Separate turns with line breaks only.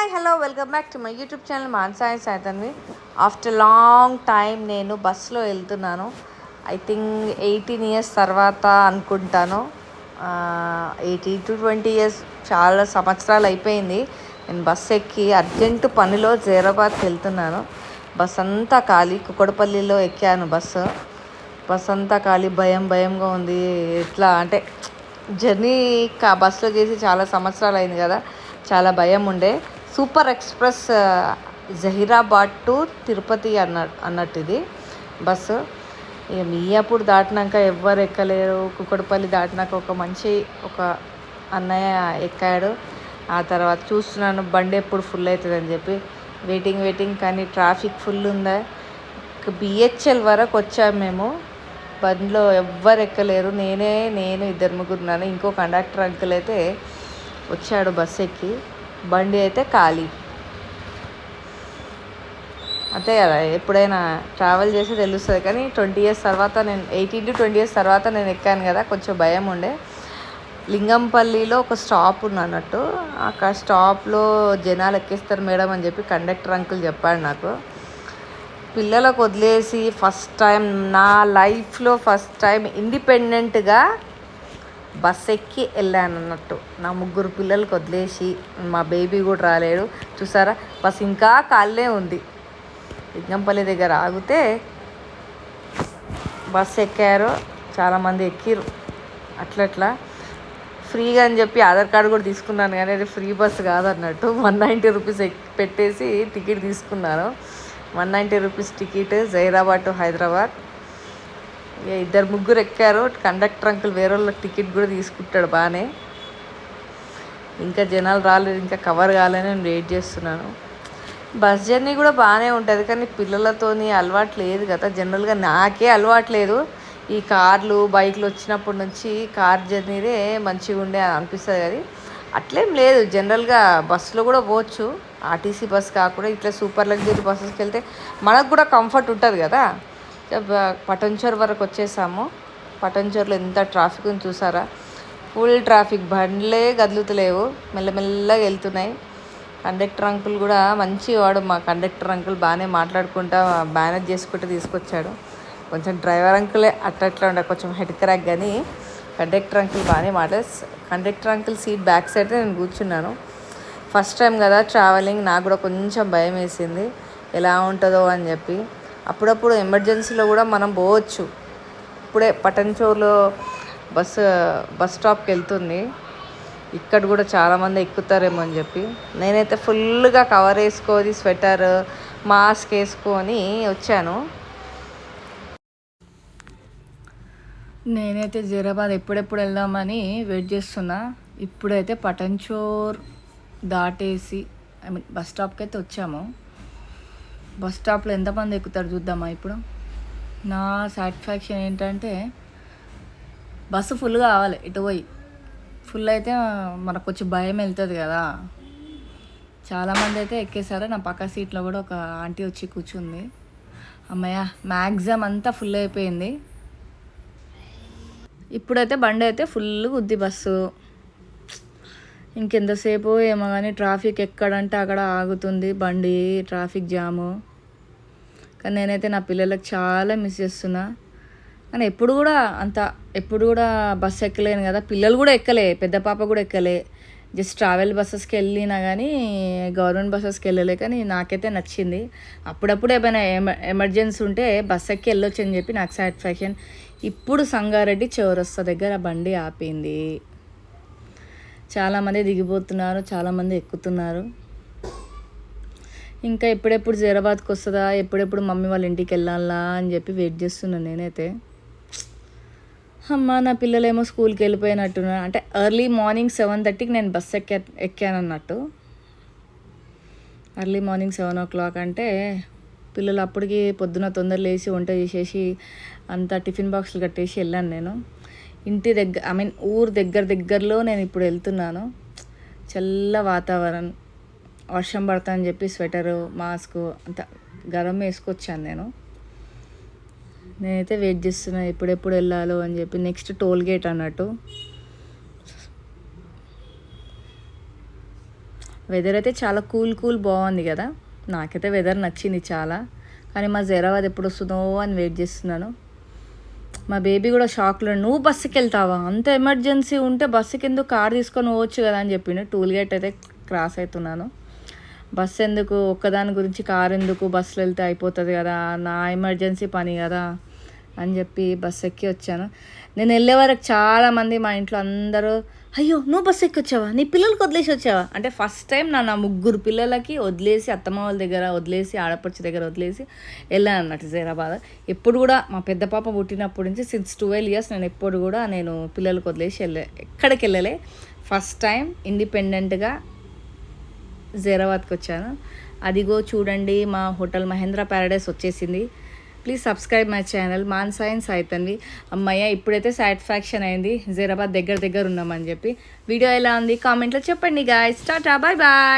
Hi hello welcome back to my YouTube channel Mansa and Saitanvi. After long time నేను బస్సులో వెళ్తున్నాను. I think 18 years తర్వాత అనుకుంటాను. 18 to 20 years, చాలా సంవత్సరాలు అయిపోయింది నేను బస్సు ఎక్కి. అర్జెంటు పనిలో జైరాబాద్కి వెళ్తున్నాను. బస్ అంతా ఖాళీ. కుక్కడపల్లిలో ఎక్కాను బస్ అంతా ఖాళీ. భయంగా ఉంది. ఎట్లా అంటే జర్నీ బస్సులో చేసి చాలా సంవత్సరాలు అయింది కదా, చాలా భయం ఉండే. Super express Zaheerabad to Tirupati అన్నట్టు ఇది బస్సు. ఇక మియాపూర్ దాటినాక ఎవ్వరు ఎక్కలేరు. కుక్కడపల్లి దాటినాక ఒక అన్నయ్య ఎక్కాడు. ఆ తర్వాత చూస్తున్నాను బండి ఎప్పుడు ఫుల్ అవుతుందని చెప్పి వెయిటింగ్ కానీ ట్రాఫిక్ ఫుల్ ఉందా. బిహెచ్ఎల్ వరకు వచ్చాము మేము. బండిలో ఎవ్వరు ఎక్కలేరు. నేను ఇద్దరు ముగ్గురున్నాను. ఇంకో కండక్టర్ అంకుల్ అయితే వచ్చాడు బస్సు ఎక్కి. బండి అయితే ఖాళీ. అంతే కదా, ఎప్పుడైనా ట్రావెల్ చేసి తెలుస్తుంది. కానీ 20 years తర్వాత నేను 18 to 20 years తర్వాత నేను ఎక్కాను కదా, కొంచెం భయం ఉండే. లింగంపల్లిలో ఒక స్టాప్ ఉన్నట్టు. అక్కడ స్టాప్లో జనాలు ఎక్కిస్తారు మేడం అని చెప్పి కండక్టర్ అంకుల్ చెప్పాడు నాకు. పిల్లలకు వదిలేసి నా లైఫ్లో ఫస్ట్ టైం ఇండిపెండెంట్గా బస్ ఎక్కి వెళ్ళాను అన్నట్టు. నా 3 పిల్లలకి వదిలేసి, మా బేబీ కూడా రాలేడు. చూసారా, బస్ ఇంకా ఖాళీ ఉంది. లింగంపల్లి దగ్గర ఆగితే బస్ ఎక్కారు, చాలామంది ఎక్కిరు. అట్లా ఫ్రీగా అని చెప్పి ఆధార్ కార్డు కూడా తీసుకున్నాను, కానీ అది ఫ్రీ బస్ కాదన్నట్టు. 190 rupees పెట్టేసి టికెట్ తీసుకున్నాను. 190 rupees ticket, Zaheerabad to Hyderabad. ఇద్దరు ముగ్గురు ఎక్కారు. కండక్టర్ అంకుల్ వేరే వాళ్ళకి టికెట్ కూడా తీసుకుంటాడు బాగానే. ఇంకా జనాలు రాలేదు, ఇంకా కవర్ కాలేని నేను వెయిట్ చేస్తున్నాను. బస్ జర్నీ కూడా బాగానే ఉంటుంది, కానీ పిల్లలతోని అలవాటు లేదు కదా. జనరల్గా నాకే అలవాటు లేదు. ఈ కార్లు బైక్లు వచ్చినప్పటి నుంచి కార్ జర్నీనే మంచిగా ఉండే అనిపిస్తుంది. కానీ అట్లేం లేదు, జనరల్గా బస్సులో కూడా పోవచ్చు. ఆర్టీసీ బస్ కాకుండా ఇట్లా సూపర్ లగ్జరీ బస్సెస్కి వెళ్తే మనకు కూడా కంఫర్ట్ ఉంటుంది కదా. పటంచర్ వరకు వచ్చేసాము. పటంచర్లో ఎంత ట్రాఫిక్ ఉంది చూసారా, ఫుల్ ట్రాఫిక్. బండ్లే కదులుతలేవు, మెల్లమెల్లగా వెళ్తున్నాయి. కండక్టర్ అంకుల్ కూడా మంచివాడు. మా కండక్టర్ అంకుల్ బాగానే మాట్లాడుకుంటా మేనేజ్ చేసుకుంటూ తీసుకొచ్చాడు. కొంచెం డ్రైవర్ అంకులే అట్లా ఉండే, కొంచెం హెడ్ క్రాక్. కానీ కండక్టర్ అంకుల్ బాగానే conductor uncle seat back side నేను కూర్చున్నాను. ఫస్ట్ టైం కదా ట్రావెలింగ్, నాకు కూడా కొంచెం భయం వేసింది ఎలా ఉంటుందో అని చెప్పి. అప్పుడప్పుడు ఎమర్జెన్సీలో కూడా మనం పోవచ్చు. ఇప్పుడే పటంచోర్లో బస్ స్టాప్కి వెళ్తుంది. ఇక్కడ కూడా చాలామంది ఎక్కుతారేమో అని చెప్పి నేనైతే ఫుల్గా కవర్ వేసుకొని స్వెటర్ మాస్క్ వేసుకొని వచ్చాను. నేనైతే జైరాబాద్ ఎప్పుడెప్పుడు వెళ్దామని వెయిట్ చేస్తున్నా. ఇప్పుడైతే పటంచోర్ దాటేసి బస్ స్టాప్కి అయితే వచ్చాము. బస్ స్టాప్లో ఎంతమంది ఎక్కుతారు చూద్దామా ఇప్పుడు. నా సాటిస్ఫాక్షన్ ఏంటంటే బస్సు ఫుల్ కావాలి. ఇటు పోయి ఫుల్ అయితే మనకు కొంచెం భయం వెళ్తుంది కదా. చాలామంది అయితే ఎక్కేసారు. నా పక్క సీట్లో కూడా ఒక ఆంటీ వచ్చి కూర్చుంది. అమ్మయ్య, మ్యాక్సిమం అంతా ఫుల్ అయిపోయింది. ఇప్పుడైతే బండి అయితే ఫుల్ ఉంది బస్సు. ఇంకెంతసేపు ఏమో కానీ ట్రాఫిక్ ఎక్కడంటే అక్కడ ఆగుతుంది బండి, ట్రాఫిక్ జాము. కానీ నేనైతే నా పిల్లలకు చాలా మిస్ చేస్తున్నా. కానీ ఎప్పుడు కూడా బస్సు ఎక్కలేను కదా. పిల్లలు కూడా ఎక్కలే, పెద్ద పాప కూడా ఎక్కలే. జస్ట్ ట్రావెల్ బస్సెస్కి వెళ్ళినా కానీ గవర్నమెంట్ బస్సెస్కి వెళ్ళలే. కానీ నాకైతే నచ్చింది. అప్పుడప్పుడు ఏమైనా ఎమర్జెన్సీ ఉంటే బస్ ఎక్కి వెళ్ళొచ్చు అని చెప్పి నాకు సాటిస్ఫాక్షన్. ఇప్పుడు సంగారెడ్డి చౌరస్తా దగ్గర బండి ఆపింది. చాలామంది దిగిపోతున్నారు, చాలామంది ఎక్కుతున్నారు. ఇంకా ఎప్పుడెప్పుడు జైరాబాద్కి వస్తుందా, ఎప్పుడెప్పుడు మమ్మీ వాళ్ళ ఇంటికి వెళ్ళాలా అని చెప్పి వెయిట్ చేస్తున్నాను నేనైతే. అమ్మ, నా పిల్లలేమో స్కూల్కి వెళ్ళిపోయినట్టున్నారు. అంటే ఎర్లీ మార్నింగ్ 7:30కి నేను బస్ ఎక్కాను అన్నట్టు. ఎర్లీ మార్నింగ్ 7 o'clock అంటే పిల్లలు అప్పటికి పొద్దున తొందర లేచి వంట చేసేసి అంతా టిఫిన్ బాక్సులు కట్టేసి వెళ్ళాను నేను. ఇంటి దగ్గర ఊరు దగ్గరలో నేను ఇప్పుడు వెళ్తున్నాను. చల్ల వాతావరణం, వర్షం పడతా అని చెప్పి స్వెటరు మాస్క్ అంత గరం వేసుకొచ్చాను నేనైతే వెయిట్ చేస్తున్నా ఎప్పుడెప్పుడు వెళ్ళాలో అని చెప్పి. నెక్స్ట్ టోల్ గేట్ అన్నట్టు. వెదర్ అయితే చాలా కూల్ బాగుంది కదా. నాకైతే వెదర్ నచ్చింది చాలా. కానీ మా జైరాబాద్ ఎప్పుడు వస్తుందో అని వెయిట్ చేస్తున్నాను. మా బేబీ కూడా షాక్లో, నువ్వు బస్సుకి వెళ్తావా, అంత ఎమర్జెన్సీ ఉంటే బస్సుకి ఎందుకు, కార్ తీసుకొని పోవచ్చు కదా అని చెప్పిండు. టూల్ గేట్ అయితే క్రాస్ అవుతున్నాను. బస్సు ఎందుకు, ఒక్కదాని గురించి కార్ ఎందుకు, బస్సులో వెళ్తే అయిపోతుంది కదా, నా ఎమర్జెన్సీ పని కదా అని చెప్పి బస్సు ఎక్కి వచ్చాను. నేను వెళ్ళే వరకు చాలామంది మా ఇంట్లో అందరూ, అయ్యో నువ్వు బస్సు ఎక్కి వచ్చావా, నీ పిల్లలకి వదిలేసి వచ్చావా అంటే, ఫస్ట్ టైం నా 3 పిల్లలకి వదిలేసి, అత్తమ్మ వాళ్ళ దగ్గర వదిలేసి, ఆడపడుచు దగ్గర వదిలేసి వెళ్ళాను అన్నట్టు జైరాబాద్. ఎప్పుడు కూడా మా పెద్ద పాప పుట్టినప్పటి నుంచి సిన్స్ 12 years నేను ఎప్పుడు కూడా నేను పిల్లలకి వదిలేసి ఎక్కడికి వెళ్ళలే. ఫస్ట్ టైం ఇండిపెండెంట్గా జైరాబాద్కి వచ్చాను. అదిగో చూడండి, మా హోటల్ మహేంద్ర ప్యారడైస్ వచ్చేసింది. Please subscribe my channel Manasa and Saitanvi. అమ్మయ్య ఇప్పుడైతే సాటిస్ఫాక్షన్ అయింది, జైరాబాద్ దగ్గర ఉన్నామని చెప్పి. వీడియో ఎలా ఉంది కామెంట్లో చెప్పండి గాయ్స్. Tata, bye bye.